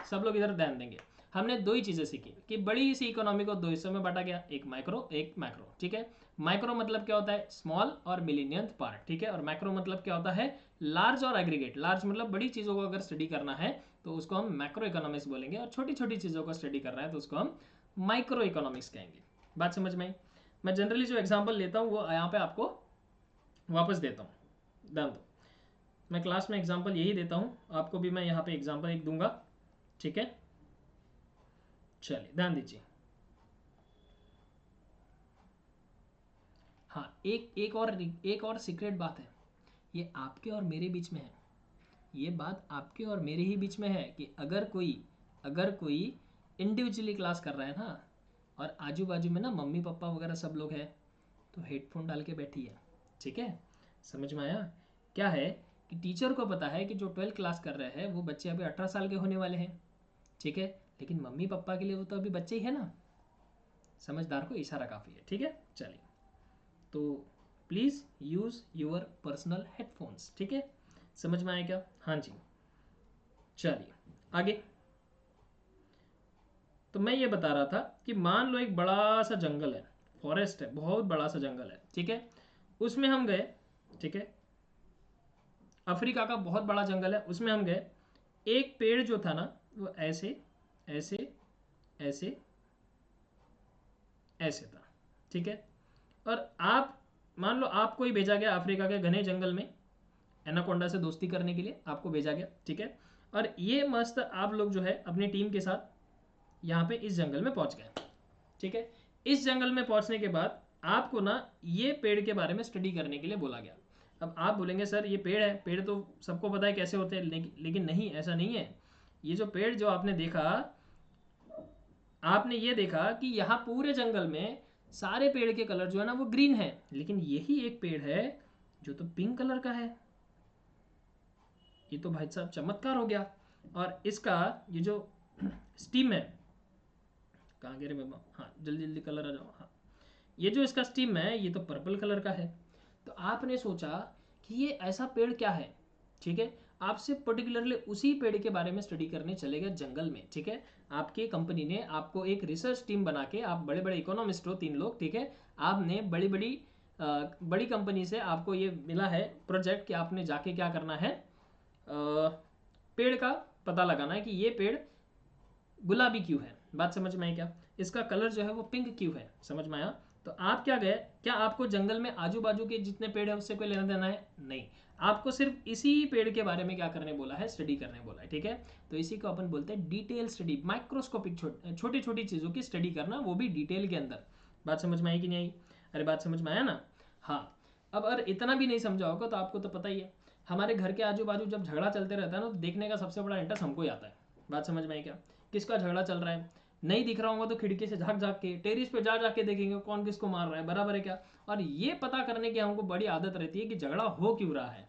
सब लोग इधर ध्यान देंगे। हमने दो ही चीज़ें सीखी कि बड़ी सी इकोनॉमी को दो हिस्सों में बांटा गया, एक माइक्रो एक मैक्रो। ठीक है, माइक्रो मतलब क्या होता है? स्मॉल और मिलीनियंथ पार्ट। ठीक है, और मैक्रो मतलब क्या होता है? लार्ज और एग्रीगेट। लार्ज मतलब बड़ी चीज़ों को अगर स्टडी करना है तो उसको हम मैक्रो इकोनॉमिक्स बोलेंगे, और छोटी छोटी चीज़ों को स्टडी कर रहा है तो उसको हम माइक्रो इकोनॉमिक्स कहेंगे। बात समझ में आई? मैं जनरली जो एग्जांपल लेता हूँ वो यहाँ पे आपको वापस देता हूँ, ध्यान दो। मैं क्लास में एग्जांपल यही देता हूँ, आपको भी मैं यहाँ पे एग्जांपल एक दूंगा। ठीक है, चलिए ध्यान दीजिए। हाँ, एक और सीक्रेट बात है, ये आपके और मेरे बीच में है। ये बात आपके और मेरे ही बीच में है कि अगर कोई इंडिविजुअली क्लास कर रहा है ना, और आजू बाजू में ना मम्मी पापा वगैरह सब लोग हैं, तो हेडफोन डाल के बैठी है। ठीक है, समझ में आया? क्या है कि टीचर को पता है कि जो 12th क्लास कर रहे हैं वो बच्चे अभी 18 साल के होने वाले हैं। ठीक है, लेकिन मम्मी पापा के लिए वो तो अभी बच्चे ही है ना। समझदार को इशारा काफ़ी है। ठीक है, चलिए, तो please use your personal headphones. ठीक है, समझ में आया क्या? हाँ जी, चलिए आगे। तो मैं ये बता रहा था कि मान लो एक बड़ा सा जंगल है, फॉरेस्ट है, बहुत बड़ा सा जंगल है। ठीक है, उसमें हम गए। ठीक है, अफ्रीका का बहुत बड़ा जंगल है, उसमें हम गए। एक पेड़ जो था ना वो ऐसे ऐसे ऐसे ऐसे था। ठीक है, और आप मान लो आपको ही भेजा गया अफ्रीका के घने जंगल में एनाकोंडा से दोस्ती करने के लिए, आपको भेजा गया। ठीक है, और ये मस्त आप लोग जो है अपनी टीम के साथ यहाँ पे इस जंगल में पहुँच गए। ठीक है, इस जंगल में पहुँचने के बाद आपको ना ये पेड़ के बारे में स्टडी करने के लिए बोला गया। अब आप बोलेंगे सर ये पेड़ है, पेड़ तो सबको पता है कैसे होते हैं, लेकिन नहीं, ऐसा नहीं है। ये जो पेड़ जो आपने देखा, आपने ये देखा कि यहाँ पूरे जंगल में सारे पेड़ के कलर जो है ना वो ग्रीन है, लेकिन यही एक पेड़ है जो तो पिंक कलर का है। ये तो भाई साहब चमत्कार हो गया। और इसका ये जो स्टीम है, कहाँ गिरे बाबा, हाँ जल्दी जल्दी कलर आ जाओ, हाँ ये जो इसका स्टीम है ये तो पर्पल कलर का है। तो आपने सोचा कि ये ऐसा पेड़ क्या है। ठीक है, आप सिर्फ पर्टिकुलरली उसी पेड़ के बारे में स्टडी करने चले गए जंगल में। ठीक है, आपकी कंपनी ने आपको एक रिसर्च टीम बना के, आप बड़े बड़े इकोनॉमिस्ट हो 3 लोग, ठीक है, आपने बड़ी कंपनी से आपको ये मिला है प्रोजेक्ट कि आपने जाके क्या करना है, पेड़ का पता लगाना है कि ये पेड़ गुलाबी क्यों है। बात समझ में आई क्या? इसका कलर जो है वो पिंक क्यों है, समझ में आया? तो आप क्या गए, क्या आपको जंगल में आजू बाजू के जितने पेड़ है उससे कोई लेना देना है? नहीं, आपको सिर्फ इसी पेड़ के बारे में क्या करने बोला है, स्टडी करने बोला है। ठीक है, तो इसी को अपन बोलते हैं डिटेल स्टडी, माइक्रोस्कोपिक छोटी छोटी चीज़ों की स्टडी करना, वो भी डिटेल के अंदर। बात समझ में आई कि नहीं आई? अरे बात समझ में आया ना? हाँ, अब अगर इतना भी नहीं समझा होगा तो आपको तो पता ही है, हमारे घर के आजू बाजू जब झगड़ा चलते रहता है ना, तो देखने का सबसे बड़ा इंटरेस्ट हमको ही आता है। बात समझ में आई क्या? किसका झगड़ा चल रहा है, नहीं दिख रहा होगा तो खिड़की से झाँक झाँक के, टेरिस पे जा जाके देखेंगे कौन किसको मार रहा है, बराबर है क्या? और ये पता करने की हमको बड़ी आदत रहती है कि झगड़ा हो क्यों रहा है।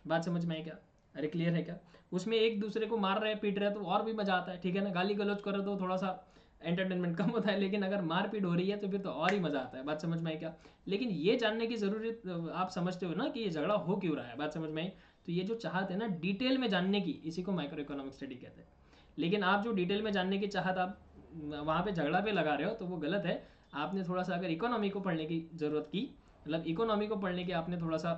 बात समझ में आई क्या? अरे क्लियर है क्या? उसमें एक दूसरे को मार रहे पीट रहे तो और भी मजा आता है। ठीक है ना, गाली गलौज करो तो थोड़ा सा एंटरटेनमेंट कम होता है, लेकिन अगर मारपीट हो रही है तो फिर तो और ही मजा आता है। बात समझ में आई क्या? लेकिन ये जानने की जरूरत, आप समझते हो ना कि ये झगड़ा हो क्यों रहा है। बात समझ में आई? तो ये जो चाहत है ना डिटेल में जानने की, इसी को माइक्रो इकोनॉमिक स्टडी कहते हैं। लेकिन आप जो डिटेल में जानने की चाहत आप वहाँ पे झगड़ा पे लगा रहे हो तो वो गलत है। आपने थोड़ा सा अगर इकोनॉमी को पढ़ने की ज़रूरत की, मतलब इकोनॉमी को पढ़ने की आपने थोड़ा सा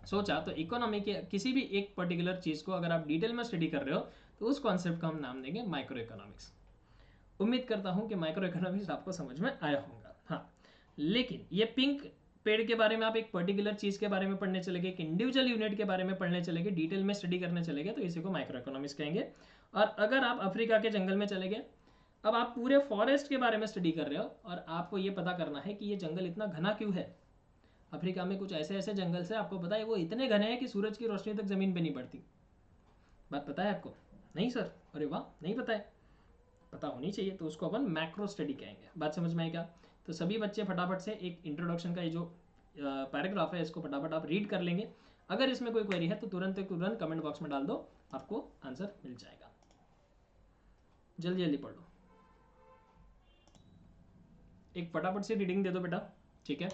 सोचा, तो इकोनॉमी के किसी भी एक पर्टिकुलर चीज़ को अगर आप डिटेल में स्टडी कर रहे हो तो उस कॉन्सेप्ट का हम नाम देंगे माइक्रो इकोनॉमिक्स। उम्मीद करता हूँ कि माइक्रो इकोनॉमिक्स आपको समझ में आया होगा। हाँ, लेकिन ये पिंक पेड़ के बारे में आप एक पर्टिकुलर चीज़ के बारे में पढ़ने चले गए, एक इंडिविजुअल यूनिट के बारे में पढ़ने चले गए, डिटेल में स्टडी करने चले गए, तो इसी को माइक्रो इकोनॉमिक्स कहेंगे। और अगर आप अफ्रीका के जंगल में चले गए, अब आप पूरे फॉरेस्ट के बारे में स्टडी कर रहे हो और आपको ये पता करना है कि ये जंगल इतना घना क्यों है। अफ्रीका में कुछ ऐसे ऐसे जंगल से आपको पता है वो इतने घने हैं कि सूरज की रोशनी तक ज़मीन पे नहीं पड़ती। बात पता है आपको? नहीं सर, अरे वाह, नहीं पता है, पता होनी चाहिए। तो उसको अपन मैक्रो स्टडी कहेंगे। बात समझ में आई क्या? तो सभी बच्चे फटाफट से एक इंट्रोडक्शन का ये जो पैराग्राफ है इसको फटाफट आप रीड कर लेंगे। अगर इसमें कोई क्वेरी है तो तुरंत कमेंट बॉक्स में डाल दो, आपको आंसर मिल जाएगा। जल्दी जल्दी पढ़ लो, एक फटाफट से रीडिंग दे दो बेटा। ठीक है,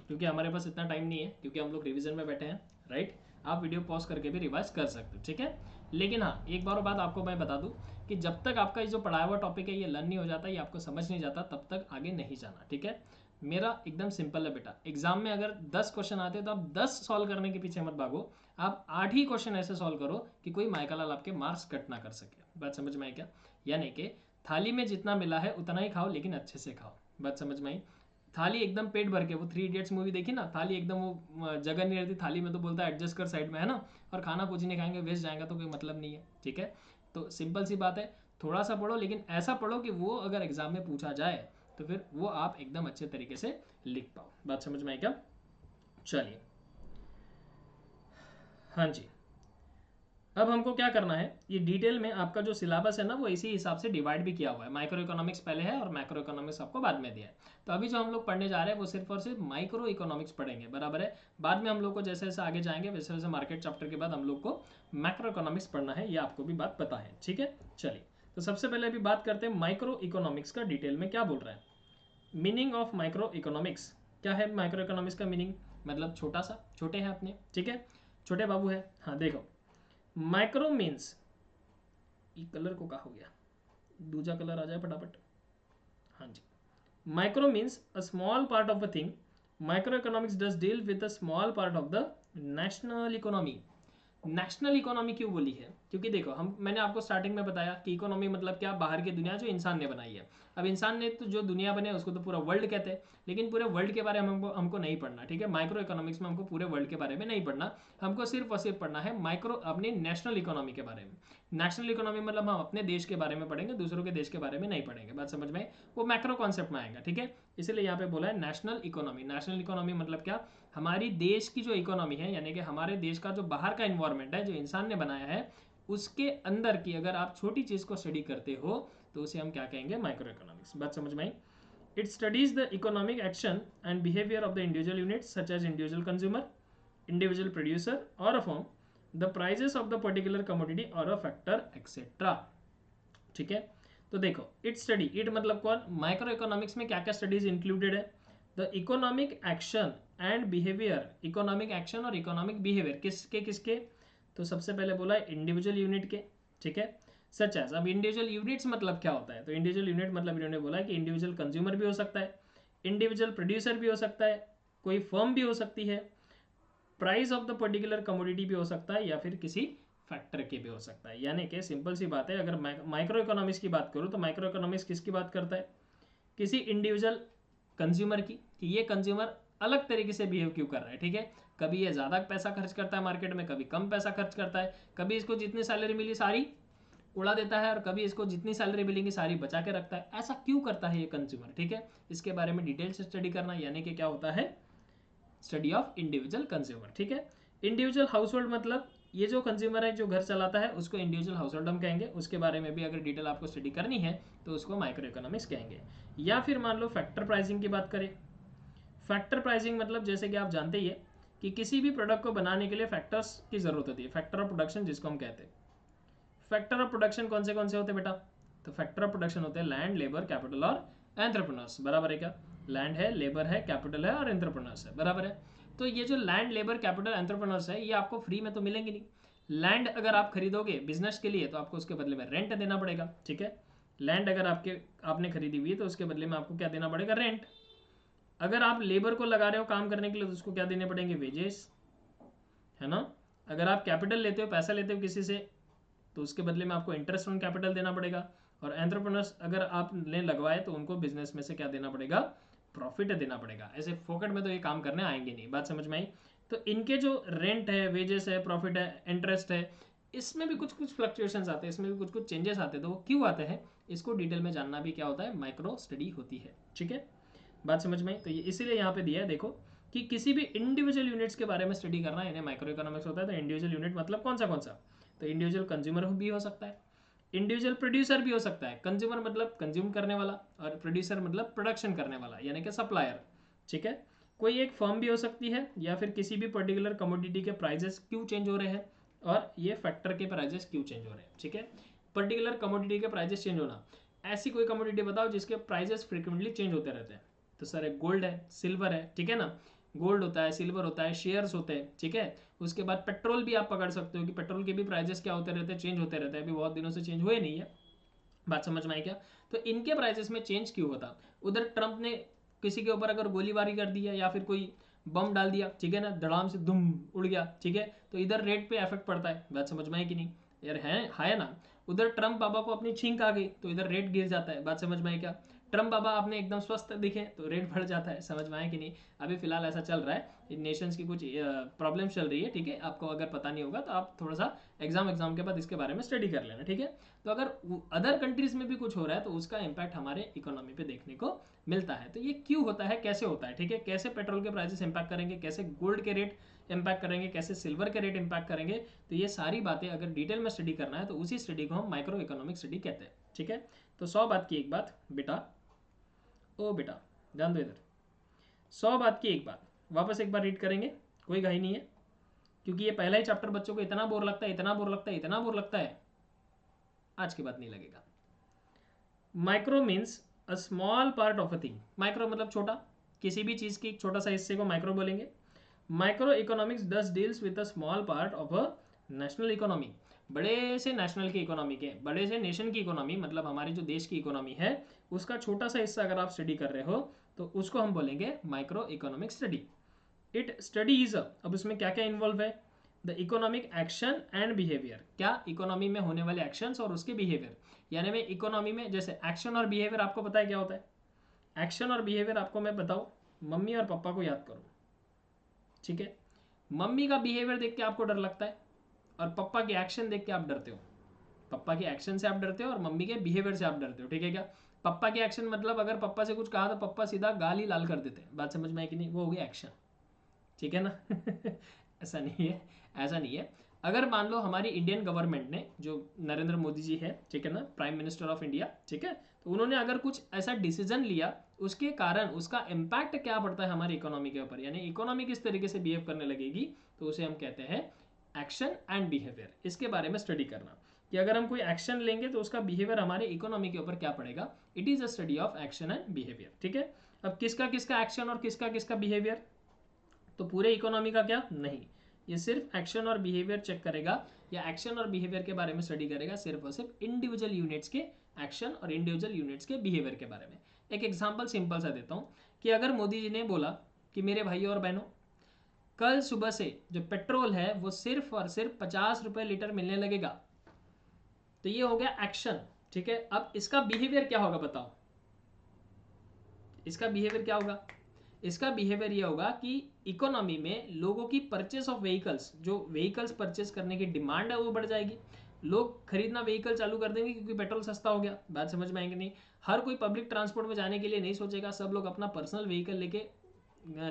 क्योंकि हमारे पास इतना टाइम नहीं है, क्योंकि हम लोग रिवीजन में बैठे हैं। राइट, आप वीडियो पॉज करके भी रिवाइज कर सकते हो। ठीक है, लेकिन हाँ एक बार बात आपको मैं बता दूं कि जब तक आपका ये जो पढ़ाया हुआ टॉपिक है ये लर्न नहीं हो जाता, ये आपको समझ नहीं जाता, तब तक आगे नहीं जाना। ठीक है, मेरा एकदम सिंपल है बेटा, एग्जाम में अगर 10 क्वेश्चन आते हैं तो आप 10 सॉल्व करने के पीछे मत भागो, आप 8 ही क्वेश्चन ऐसे सॉल्व करो कि कोई माइकालाल आपके मार्क्स कट ना कर सके। बात समझ में आई क्या? यानी कि थाली में जितना मिला है उतना ही खाओ, लेकिन अच्छे से खाओ। बात समझ में आई? थाली एकदम पेट भर के, वो 3 इडियट्स मूवी देखी ना, थाली एकदम वो जगह नहीं रहती थाली में, तो बोलता है एडजस्ट कर साइड में, है ना, और खाना कुछ नहीं खाएंगे, वेस्ट जाएगा तो कोई मतलब नहीं है। ठीक है, तो सिंपल सी बात है, थोड़ा सा पढ़ो, लेकिन ऐसा पढ़ो कि वो अगर एग्जाम में पूछा जाए तो फिर वो आप एकदम अच्छे तरीके से लिख पाओ। बात समझ में आई क्या? चलिए, हाँ जी, अब हमको क्या करना है, ये डिटेल में आपका जो सिलेबस है ना वो इसी हिसाब से डिवाइड भी किया हुआ है। माइक्रो इकोनॉमिक्स पहले है और मैक्रो इकोनॉमिक्स आपको बाद में दिया है। तो अभी जो हम लोग पढ़ने जा रहे हैं वो सिर्फ और सिर्फ माइक्रो इकोनॉमिक्स पढ़ेंगे, बराबर है। बाद में हम लोग को जैसे जैसे आगे जाएंगे वैसे वैसे मार्केट चैप्टर के बाद हम लोग को मैक्रो इकोनॉमिक्स पढ़ना है, ये आपको भी बात पता है। ठीक है, चलिए, तो सबसे पहले अभी बात करते हैं माइक्रो इकोनॉमिक्स का डिटेल में क्या बोल रहा है। मीनिंग ऑफ माइक्रो इकोनॉमिक्स क्या है? माइक्रो इकोनॉमिक्स का मीनिंग मतलब छोटा सा, छोटे हैं अपने। ठीक है, छोटे बाबू है। हाँ देखो, माइक्रो मीन्स, ये कलर को कहा हो गया, दूसरा कलर आ जाए फटाफट। हाँ जी, micro means a small part of a thing. Micro economics does deal with a small part of the national economy. National economy क्यों बोली है? क्योंकि देखो मैंने आपको स्टार्टिंग में बताया कि इकोनॉमी मतलब क्या, बाहर की दुनिया जो इंसान ने बनाई है। अब इंसान ने तो जो दुनिया बने उसको तो पूरा वर्ल्ड कहते हैं, लेकिन पूरे वर्ल्ड के बारे में हमको नहीं पढ़ना, ठीक है। माइक्रो इकोनॉमिक्स में हमको पूरे वर्ल्ड के बारे में नहीं पढ़ना, हमको सिर्फ और सिर्फ पढ़ना है माइक्रो अपनी नेशनल इकोनॉमी के बारे में। नेशनल इकोनॉमी मतलब हम अपने देश के बारे में पढ़ेंगे, दूसरों के देश के बारे में नहीं पढ़ेंगे। बात समझ में? वो मैक्रो कॉन्सेप्ट में आएगा, ठीक है। इसलिए यहाँ पे बोला है नेशनल इकोनॉमी। नेशनल इकोनॉमी मतलब क्या, हमारी देश की जो इकोनॉमी है, यानी कि हमारे देश का जो बाहर का इन्वायरमेंट है जो इंसान ने बनाया है, उसके अंदर की अगर आप छोटी चीज को स्टडी करते हो तो उसे हम क्या कहेंगे? Micro economics. बात समझ में आई? It studies the economic action and behaviour of the individual units such as individual consumer, individual producer और a firm, the prices of the particular commodity और अ फैक्टर एक्सेट्रा, ठीक है। तो देखो इट स्टडी, इट मतलब कौन? Micro economics में क्या क्या स्टडीज इंक्लूडेड है? The economic action and behaviour, economic action और इकोनॉमिक बिहेवियर किसके किसके? तो सबसे पहले बोला है इंडिविजुअल यूनिट के, ठीक है। सच एज, अब इंडिविजुअल यूनिट्स मतलब क्या होता है? तो इंडिविजुअल यूनिट मतलब इन्होंने बोला है कि इंडिविजुअल कंज्यूमर भी हो सकता है, इंडिविजुअल प्रोड्यूसर भी हो सकता है, कोई फर्म भी हो सकती है, price of the particular commodity भी हो सकता है, या फिर किसी फैक्टर के भी हो सकता है। यानी कि सिंपल सी बात है, अगर माइक्रो इकोनॉमिक्स की बात करूँ तो माइक्रो इकोनॉमिक्स किसकी बात करता है? किसी इंडिविजुअल कंज्यूमर की, कि ये कंज्यूमर अलग तरीके से बिहेव क्यों कर रहा है, ठीक है। कभी ये ज़्यादा पैसा खर्च करता है मार्केट में, कभी कम पैसा खर्च करता है, कभी इसको जितनी सैलरी मिली सारी उड़ा देता है और कभी इसको जितनी सैलरी मिलेंगी सारी बचा के रखता है। ऐसा क्यों करता है ये कंज्यूमर, ठीक है। इसके बारे में डिटेल से स्टडी करना, यानी कि क्या होता है? स्टडी ऑफ इंडिविजुअल कंज्यूमर, ठीक है। इंडिविजुअल हाउस होल्ड मतलब ये जो कंज्यूमर है जो घर चलाता है उसको इंडिविजुअल हाउस होल्ड हम कहेंगे। उसके बारे में भी अगर डिटेल आपको स्टडी करनी है तो उसको माइक्रो इकोनॉमिक्स कहेंगे। या फिर मान लो फैक्टर प्राइसिंग की बात करें। फैक्टर प्राइसिंग मतलब जैसे कि आप जानते ही है कि किसी भी प्रोडक्ट को बनाने के लिए फैक्टर्स की जरूरत होती है, फैक्टर ऑफ प्रोडक्शन जिसको हम कहते हैं। फैक्टर ऑफ प्रोडक्शन कौन से होते हैं बेटा? तो फैक्टर ऑफ प्रोडक्शन होते हैं लैंड, लेबर, कैपिटल और एंटरप्रेन्योर्स, बराबर है क्या? लैंड है, लेबर है, कैपिटल है और एंटरप्रेन्योर्स है, बराबर है। तो ये जो लैंड, लेबर, कैपिटल, एंटरप्रेन्योर्स है ये आपको फ्री में तो मिलेंगे नहीं। लैंड अगर आप खरीदोगे बिजनेस के लिए तो आपको उसके बदले में रेंट देना पड़ेगा, ठीक है। लैंड अगर आपने खरीदी हुई है तो उसके बदले में आपको क्या देना पड़ेगा? रेंट। अगर आप लेबर को लगा रहे हो काम करने के लिए तो उसको क्या देने पड़ेंगे? वेजेस, है ना। अगर आप कैपिटल लेते हो, पैसा लेते हो किसी से, तो उसके बदले में आपको इंटरेस्ट ऑन कैपिटल देना पड़ेगा। और एंटरप्रेन्योर्स अगर आपने लगवाए तो उनको बिजनेस में से क्या देना पड़ेगा? प्रॉफिट देना पड़ेगा। ऐसे फोकट में तो ये काम करने आएंगे नहीं। बात समझ में आई? तो इनके जो रेंट है, वेजेस है, प्रॉफिट है, इंटरेस्ट है, इसमें भी कुछ कुछ फ्लक्चुएशंस आते हैं, इसमें भी कुछ कुछ चेंजेस आते हैं। तो वो क्यों आते हैं इसको डिटेल में जानना भी क्या होता है? माइक्रो स्टडी होती है, ठीक है। बात समझ में आई? तो ये इसीलिए यहाँ पे दिया है देखो कि किसी भी इंडिविजुअल यूनिट्स के बारे में स्टडी करना इन्हें माइक्रो इकोनॉमिक्स होता है। तो इंडिविजुअल यूनिट मतलब कौन सा? तो इंडिविजुअल कंज्यूमर भी हो सकता है, इंडिविजुअल प्रोड्यूसर भी हो सकता है। कंज्यूमर मतलब कंज्यूम करने वाला और प्रोड्यूसर मतलब प्रोडक्शन करने वाला, यानी कि सप्लायर, ठीक है। कोई एक फर्म भी हो सकती है, या फिर किसी भी पर्टिकुलर कमोडिटी के प्राइजेस क्यों चेंज हो रहे हैं और ये फैक्टर के प्राइजेस क्यों चेंज हो रहे हैं, ठीक है। पर्टिकुलर कमोडिटी के प्राइजेस चेंज होना, ऐसी कोई कमोडिटी बताओ जिसके प्राइजेस फ्रिक्वेंटली चेंज होते रहते हैं। तो सर गोल्ड है, सिल्वर है, ठीक है ना। गोल्ड होता है, सिल्वर होता है, शेयर्स होते हैं, ठीक है। उसके बाद पेट्रोल भी आप पकड़ सकते हो कि पेट्रोल के भी प्राइजेस क्या होते रहते हैं? चेंज होते रहते हैं। अभी बहुत दिनों से चेंज हुए नहीं है। बात समझ में आई क्या? तो इनके प्राइजेस में चेंज क्यों होता? उधर ट्रंप ने किसी के ऊपर अगर गोलीबारी कर दी है या फिर कोई बम डाल दिया, ठीक है ना, धड़ाम से धुम उड़ गया, ठीक है, तो इधर रेट पे इफेक्ट पड़ता है। बात समझ में आई कि नहीं? यार है ना। उधर ट्रंप बाबा को अपनी छींक आ गई तो इधर रेट गिर जाता है। बात समझ में आई क्या? ट्रम्प बाबा आपने एकदम स्वस्थ दिखे तो रेट बढ़ जाता है। समझ में आए कि नहीं? अभी फिलहाल ऐसा चल रहा है, नेशंस की कुछ प्रॉब्लम चल रही है, ठीक है। आपको अगर पता नहीं होगा तो आप थोड़ा सा एग्जाम के बाद इसके बारे में स्टडी कर लेना, ठीक है। तो अगर अदर कंट्रीज में भी कुछ हो रहा है तो उसका इम्पैक्ट हमारे इकोनॉमी पे देखने को मिलता है। तो ये क्यों होता है, कैसे होता है, ठीक है। कैसे पेट्रोल के प्राइसेस इंपैक्ट करेंगे, कैसे गोल्ड के रेट इंपैक्ट करेंगे, कैसे सिल्वर के रेट इंपैक्ट करेंगे। तो ये सारी बातें अगर डिटेल में स्टडी करना है तो उसी स्टडी को हम माइक्रो इकोनॉमिक स्टडी कहते हैं, ठीक है। तो 100 बात की एक बात बेटा, ओ बेटा ध्यान दो इधर। 100 बात की एक बात वापस एक बार रीड करेंगे, कोई घाई नहीं है, क्योंकि ये पहला ही चैप्टर बच्चों को इतना बोर लगता है, इतना बोर लगता है, इतना बोर लगता है, आज के बाद नहीं लगेगा। Micro means a small part of a thing. Micro मतलब छोटा, किसी भी चीज के छोटा सा हिस्से को माइक्रो बोलेंगे। Micro economics does deals with a small part of a national economy. बड़े से नेशनल की इकोनॉमी के, बड़े से नेशन की इकोनॉमी मतलब हमारे जो देश की इकोनॉमी है उसका छोटा सा हिस्सा अगर आप स्टडी कर रहे हो तो उसको हम बोलेंगे micro economic study. It studies, अब उसमें क्या क्या इन्वॉल्व है? The economic action and behaviour, क्या इकोनॉमी में होने वाले एक्शंस और उसके बिहेवियर, यानी मैं इकोनॉमी में जैसे एक्शन और बिहेवियर आपको पता है क्या होता है। एक्शन और बिहेवियर आपको मैं बताऊं, मम्मी और पापा को याद करो, ठीक है। मम्मी का बिहेवियर देख के आपको डर लगता है और पापा के एक्शन देख के आप डरते हो। पापा के एक्शन से आप डरते हो और मम्मी के बिहेवियर से आप डरते हो, ठीक है क्या। पापा के एक्शन मतलब अगर पापा से कुछ कहा तो पापा सीधा गाल ही लाल कर देते हैं, बात समझ में आई कि नहीं, वो हो गया एक्शन, ठीक है ना। ऐसा नहीं है, ऐसा नहीं है। अगर मान लो हमारी इंडियन गवर्नमेंट ने, जो नरेंद्र मोदी जी है, ठीक है ना, प्राइम मिनिस्टर ऑफ इंडिया, ठीक है, तो उन्होंने अगर कुछ ऐसा डिसीजन लिया, उसके कारण उसका इम्पैक्ट क्या पड़ता है हमारी इकोनॉमी के ऊपर, यानी इकोनॉमी किस तरीके से बिहेव करने लगेगी, तो उसे हम कहते हैं एक्शन एंड बिहेवियर। इसके बारे में स्टडी करना कि अगर हम कोई एक्शन लेंगे तो उसका बिहेवियर हमारे इकोनॉमी के ऊपर क्या पड़ेगा। It is a study of action and behaviour, ठीक है। अब किसका किसका एक्शन और किसका किसका बिहेवियर, तो पूरे इकोनॉमी का क्या नहीं, ये सिर्फ एक्शन और बिहेवियर चेक करेगा या एक्शन और बिहेवियर के बारे में स्टडी करेगा सिर्फ और सिर्फ इंडिविजुअल यूनिट्स के एक्शन और इंडिविजुअल यूनिट्स के बिहेवियर के बारे में। एक एग्जांपल सिंपल सा देता हूँ कि अगर मोदी जी ने बोला कि मेरे भाइयों और बहनों, कल सुबह से जो पेट्रोल है वो सिर्फ और सिर्फ 50 रुपए लीटर मिलने लगेगा, तो ये हो गया एक्शन, ठीक है। अब इसका बिहेवियर क्या होगा बताओ, इसका बिहेवियर क्या होगा, इसका बिहेवियर ये होगा कि इकोनॉमी में लोगों की परचेस ऑफ व्हीकल्स, जो व्हीकल्स परचेस करने की डिमांड है वो बढ़ जाएगी, लोग खरीदना व्हीकल चालू कर देंगे क्योंकि पेट्रोल सस्ता हो गया, बात समझ में आएंगे नहीं। हर कोई पब्लिक ट्रांसपोर्ट में जाने के लिए नहीं सोचेगा, सब लोग अपना पर्सनल व्हीकल लेके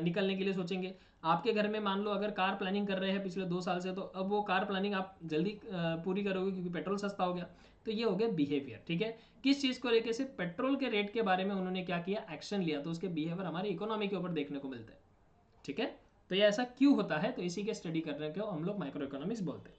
निकलने के लिए सोचेंगे। आपके घर में मान लो अगर कार प्लानिंग कर रहे हैं पिछले 2 साल से, तो अब वो कार प्लानिंग आप जल्दी पूरी करोगे क्योंकि पेट्रोल सस्ता हो गया। तो ये हो गया बिहेवियर, ठीक है। किस चीज़ को लेकर, सिर्फ पेट्रोल के रेट के बारे में उन्होंने क्या किया, एक्शन लिया, तो उसके बिहेवियर हमारे इकोनॉमी के ऊपर देखने को मिलता है, ठीक है। तो ये ऐसा क्यों होता है, तो इसी के स्टडी करने को हम लोग माइक्रो इकोनॉमिक्स बोलते हैं,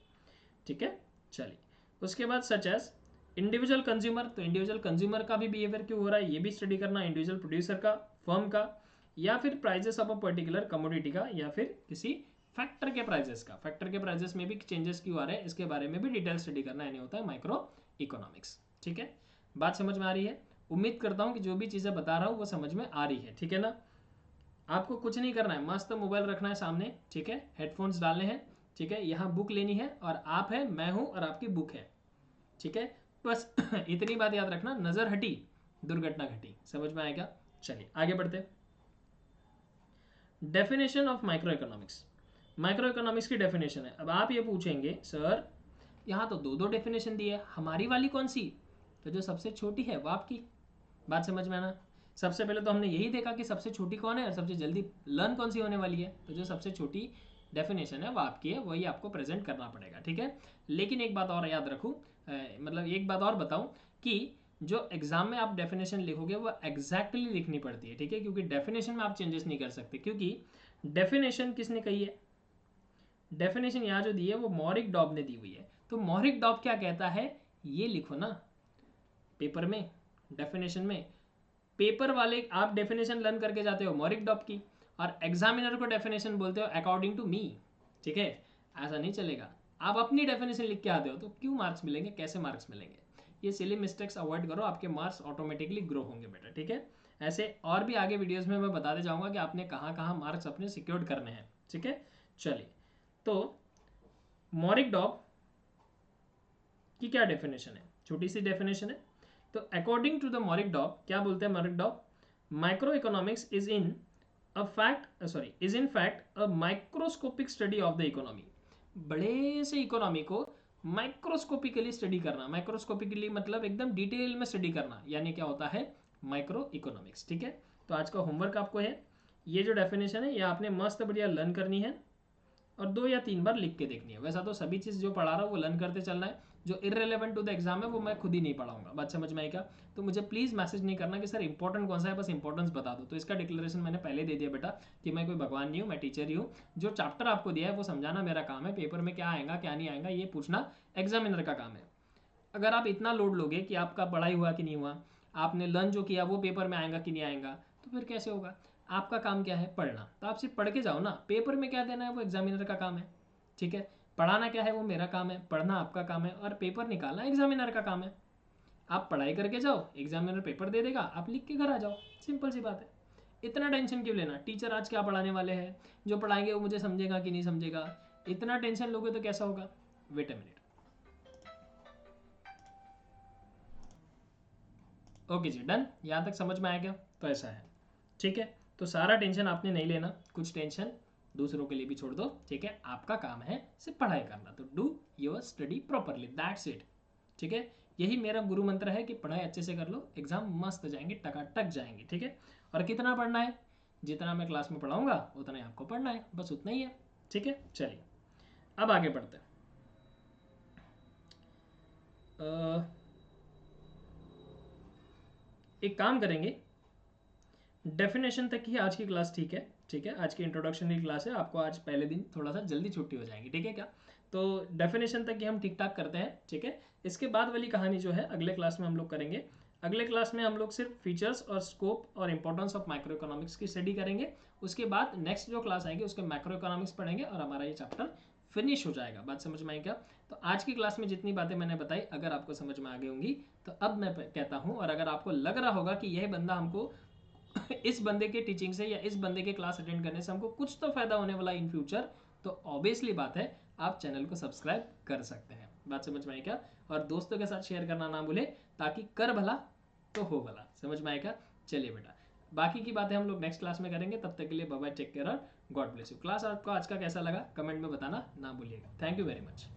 ठीक है। चलिए, उसके बाद सच एज इंडिविजुअल कंज्यूमर, तो इंडिविजुअल कंज्यूमर का भी बिहेवियर क्यों हो रहा है ये भी स्टडी करना, इंडिविजुअल प्रोड्यूसर का, फर्म का, या फिर prices of a particular commodity का, या फिर किसी फैक्टर के प्राइजेस का, फैक्टर के प्राइजेस में भी चेंजेस क्यों आ रहे हैं इसके बारे में भी डिटेल स्टडी करना, यानी होता है माइक्रो इकोनॉमिक्स, ठीक है। बात समझ में आ रही है, उम्मीद करता हूँ कि जो भी चीज़ें बता रहा हूँ वो समझ में आ रही है, ठीक है ना। आपको कुछ नहीं करना है, मस्त मोबाइल रखना है सामने, ठीक है, हेडफोन्स डालने हैं, ठीक है, यहाँ बुक लेनी है और आप है, मैं हूँ और आपकी बुक है, ठीक है। बस इतनी बात याद रखना, नजर हटी दुर्घटना घटी, समझ में आएगा। चलिए आगे बढ़ते। Definition of micro economics, micro economics की डेफिनेशन है। अब आप ये पूछेंगे सर यहाँ तो दो दो डेफिनेशन दी है, हमारी वाली कौन सी, तो जो सबसे छोटी है वो आपकी, बात समझ में आना। सबसे पहले तो हमने यही देखा कि सबसे छोटी कौन है और सबसे जल्दी लर्न कौन सी होने वाली है, तो जो सबसे छोटी डेफिनेशन है वो आपकी है, वही आपको प्रेजेंट करना पड़ेगा, ठीक है। लेकिन एक बात और याद रखूँ, मतलब एक बात और बताऊँ कि जो एग्जाम में आप डेफिनेशन लिखोगे वो एग्जैक्टली लिखनी पड़ती है, ठीक है, क्योंकि डेफिनेशन में आप चेंजेस नहीं कर सकते, क्योंकि डेफिनेशन किसने कही है, डेफिनेशन यहाँ जो दी है वो मॉरिक डॉब ने दी हुई है। तो मॉरिक डॉब क्या कहता है ये लिखो ना पेपर में, डेफिनेशन में। पेपर वाले आप डेफिनेशन लर्न करके जाते हो मॉरिक डॉब की, और एग्जामिनर को डेफिनेशन बोलते हो अकॉर्डिंग टू मी, ठीक है। ऐसा नहीं चलेगा, आप अपनी डेफिनेशन लिख के आते हो तो क्यों मार्क्स मिलेंगे, कैसे मार्क्स मिलेंगे। ये सिली मिस्टेक्स अवॉइड करो, आपके मार्क्स ऑटोमेटिकली ग्रो होंगे बेटा, ठीक है। ऐसे और भी आगे वीडियोस में मैं बताते जाऊंगा कि आपने कहाँ कहाँ मार्क्स अपने सिक्योर करने हैं, ठीक है। चलिए, तो मॉरिक डॉब की क्या डेफिनेशन है, छोटी सी डेफिनेशन है। तो according to the Maurice Dobb, क्या बोलते हैं Maurice Dobb, micro economics is in fact a microscopic study of the economy. बड़े से इकोनॉमी को माइक्रोस्कोपिकली स्टडी करना, माइक्रोस्कोपिकली मतलब एकदम डिटेल में स्टडी करना, यानी क्या होता है माइक्रो इकोनॉमिक्स, ठीक है। तो आज का होमवर्क आपको है, ये जो डेफिनेशन है ये आपने मस्त बढ़िया लर्न करनी है और 2 या 3 बार लिख के देखनी है। वैसा तो सभी चीज़ जो पढ़ा रहा हूँ वो लर्न करते चलना है, जो इररिलेवेंट टू द एग्जाम है वो मैं खुद ही नहीं पढ़ाऊंगा, बात समझ में आएगा। तो मुझे प्लीज़ मैसेज नहीं करना कि सर इंपॉर्टेंट कौन सा है, बस इंपॉर्टेंस बता दो। तो इसका डिक्लेरेशन मैंने पहले दे दिया बेटा कि मैं कोई भगवान नहीं हूँ, मैं टीचर ही हूँ। जो चैप्टर आपको दिया है वो समझाना मेरा काम है, पेपर में क्या आएगा क्या नहीं आएगा ये पूछना एग्जामिनर का काम है। अगर आप इतना लोड लोगे कि आपका पढ़ाई हुआ कि नहीं हुआ, आपने लर्न जो किया वो पेपर में आएगा कि नहीं आएगा, तो फिर कैसे होगा। आपका काम क्या है, पढ़ना, तो आप सिर्फ पढ़ के जाओ ना, पेपर में क्या देना है वो एग्जामिनर का काम है, ठीक है। पढ़ाना क्या है वो मेरा काम है, पढ़ना आपका काम है, और पेपर निकालना एग्जामिनर का काम है। आप पढ़ाई करके जाओ, एग्जामिनर पेपर दे देगा, आप लिख के घर आ जाओ, सिंपल सी बात है। इतना टेंशन क्यों लेना, टीचर आज क्या पढ़ाने वाले हैं, जो पढ़ाएंगे वो मुझे समझेगा कि नहीं समझेगा, इतना टेंशन लोगे तो कैसा होगा? Wait a minute. ओके जी, डन। यहाँ तक समझ में आया क्या? तो ऐसा है, ठीक है। तो सारा टेंशन आपने नहीं लेना, कुछ टेंशन दूसरों के लिए भी छोड़ दो, ठीक है। आपका काम है सिर्फ पढ़ाई करना, तो do your study properly, that's it, ठीक है। यही मेरा गुरु मंत्र है कि पढ़ाई अच्छे से कर लो, एग्जाम मस्त जाएंगे, टकाटक जाएंगे, ठीक है। और कितना पढ़ना है? जितना मैं क्लास में पढ़ाऊंगा उतना ही आपको पढ़ना है, बस उतना ही है, ठीक है। चलिए अब आगे बढ़ते हैं। एक काम करेंगे, डेफिनेशन तक ही आज की क्लास ठीक है, ठीक है। आज की इंट्रोडक्शन की क्लास है, आपको आज पहले दिन थोड़ा सा जल्दी छुट्टी हो जाएगी, ठीक है क्या? तो डेफिनेशन तक ही हम ठीक ठाक करते हैं, ठीक है। इसके बाद वाली कहानी जो है अगले क्लास में हम लोग करेंगे। अगले क्लास में हम लोग सिर्फ फीचर्स और स्कोप और इंपॉर्टेंस ऑफ माइक्रो इकोनॉमिक्स की स्टडी करेंगे। उसके बाद नेक्स्ट जो क्लास आएगी उसके मैक्रो इकोनॉमिक्स पढ़ेंगे और हमारा ये चैप्टर फिनिश हो जाएगा। बात समझ में आई क्या? तो आज की क्लास में जितनी बातें मैंने बताई अगर आपको समझ में आ गई होंगी तो अब मैं कहता हूँ, और अगर आपको लग रहा होगा कि यह बंदा हमको इस बंदे के टीचिंग से या इस बंदे के क्लास अटेंड करने से हमको कुछ तो फायदा होने वाला इन फ्यूचर, तो ऑब्वियसली बात है आप चैनल को सब्सक्राइब कर सकते हैं। बात समझ में आई क्या? और दोस्तों के साथ शेयर करना ना भूले, ताकि कर भला तो हो भला। समझ में आएगा? चलिए बेटा, बाकी की बातें हम लोग नेक्स्ट क्लास में करेंगे। तब तक के लिए बाय बाय, टेक केयर और गॉड ब्लेस यू। क्लास आपको आज का कैसा लगा कमेंट में बताना ना भूलिएगा। Thank you very much.